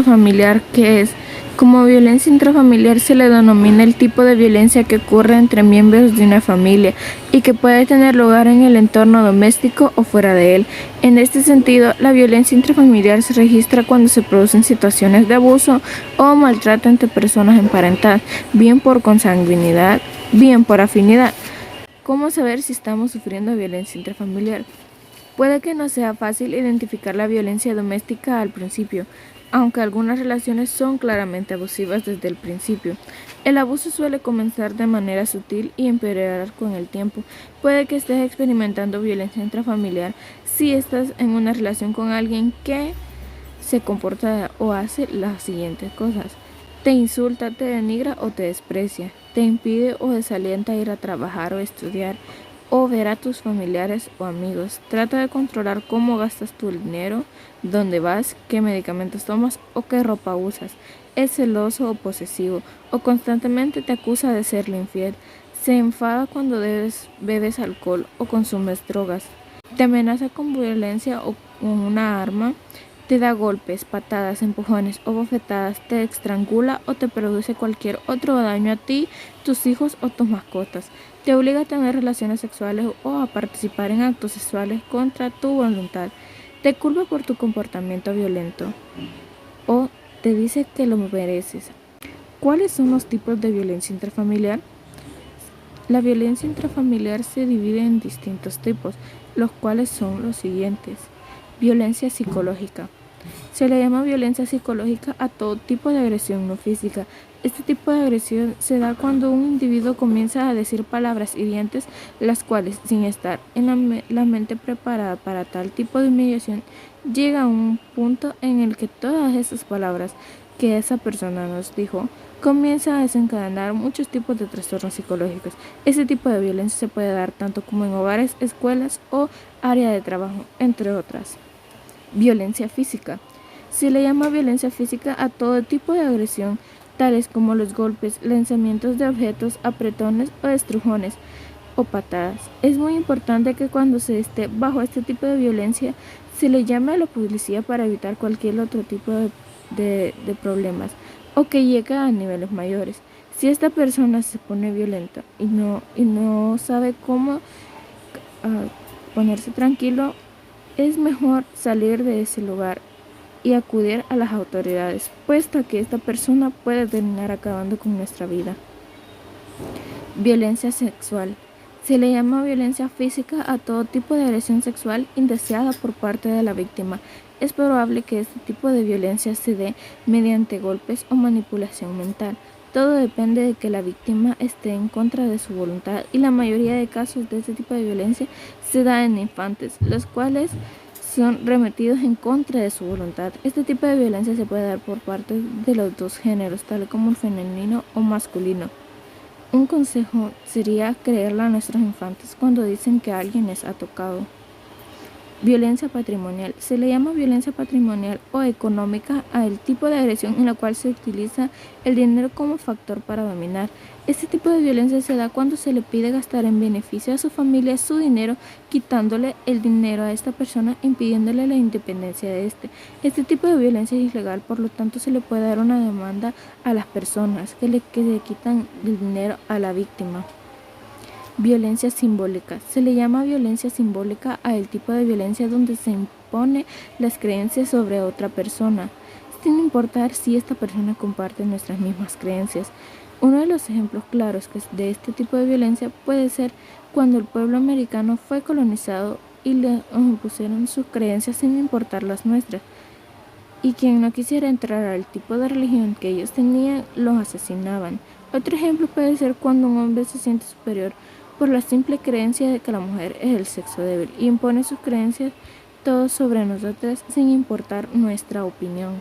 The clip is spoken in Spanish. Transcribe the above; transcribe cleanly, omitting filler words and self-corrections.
Familiar, ¿qué es? Como violencia intrafamiliar se le denomina el tipo de violencia que ocurre entre miembros de una familia y que puede tener lugar en el entorno doméstico o fuera de él. En este sentido, la violencia intrafamiliar se registra cuando se producen situaciones de abuso o maltrato entre personas emparentadas, bien por consanguinidad, bien por afinidad. ¿Cómo saber si estamos sufriendo violencia intrafamiliar? Puede que no sea fácil identificar la violencia doméstica al principio, aunque algunas relaciones son claramente abusivas desde el principio. El abuso suele comenzar de manera sutil y empeorar con el tiempo. Puede que estés experimentando violencia intrafamiliar si estás en una relación con alguien que se comporta o hace las siguientes cosas: te insulta, te denigra o te desprecia, te impide o desalienta ir a trabajar o estudiar, o ver a tus familiares o amigos. Trata de controlar cómo gastas tu dinero, dónde vas, qué medicamentos tomas o qué ropa usas. Es celoso o posesivo, o constantemente te acusa de serle infiel. Se enfada cuando bebes alcohol o consumes drogas. Te amenaza con violencia o con una arma. Te da golpes, patadas, empujones o bofetadas, te estrangula o te produce cualquier otro daño a ti, tus hijos o tus mascotas. Te obliga a tener relaciones sexuales o a participar en actos sexuales contra tu voluntad. Te culpa por tu comportamiento violento o te dice que lo mereces. ¿Cuáles son los tipos de violencia intrafamiliar? La violencia intrafamiliar se divide en distintos tipos, los cuales son los siguientes. Violencia psicológica. Se le llama violencia psicológica a todo tipo de agresión no física. Este tipo de agresión se da cuando un individuo comienza a decir palabras hirientes, las cuales, sin estar en la mente preparada para tal tipo de humillación, llega a un punto en el que todas esas palabras que esa persona nos dijo comienza a desencadenar muchos tipos de trastornos psicológicos. Este tipo de violencia se puede dar tanto como en hogares, escuelas o área de trabajo, entre otras. Violencia física. Se le llama violencia física a todo tipo de agresión, tales como los golpes, lanzamientos de objetos, apretones o estrujones o patadas. Es muy importante que cuando se esté bajo este tipo de violencia se le llame a la policía para evitar cualquier otro tipo de problemas o que llegue a niveles mayores. Si esta persona se pone violenta y no sabe cómo ponerse tranquilo, es mejor salir de ese lugar y acudir a las autoridades, puesto que esta persona puede terminar acabando con nuestra vida. Violencia sexual. Se le llama violencia física a todo tipo de agresión sexual indeseada por parte de la víctima. Es probable que este tipo de violencia se dé mediante golpes o manipulación mental. Todo depende de que la víctima esté en contra de su voluntad, y la mayoría de casos de este tipo de violencia se da en infantes, los cuales son remetidos en contra de su voluntad. Este tipo de violencia se puede dar por parte de los dos géneros, tal como el femenino o masculino. Un consejo sería creerle a nuestros infantes cuando dicen que alguien les ha tocado. Violencia patrimonial. Se le llama violencia patrimonial o económica al tipo de agresión en la cual se utiliza el dinero como factor para dominar. Este tipo de violencia se da cuando se le pide gastar en beneficio a su familia su dinero, quitándole el dinero a esta persona, impidiéndole la independencia de este. Este tipo de violencia es ilegal, por lo tanto se le puede dar una demanda a las personas que le quitan el dinero a la víctima. Violencia simbólica. Se le llama violencia simbólica al tipo de violencia donde se impone las creencias sobre otra persona, sin importar si esta persona comparte nuestras mismas creencias. Uno de los ejemplos claros de este tipo de violencia puede ser cuando el pueblo americano fue colonizado y le impusieron sus creencias sin importar las nuestras, y quien no quisiera entrar al tipo de religión que ellos tenían, los asesinaban. Otro ejemplo puede ser cuando un hombre se siente superior por la simple creencia de que la mujer es el sexo débil y impone sus creencias todo sobre nosotras sin importar nuestra opinión.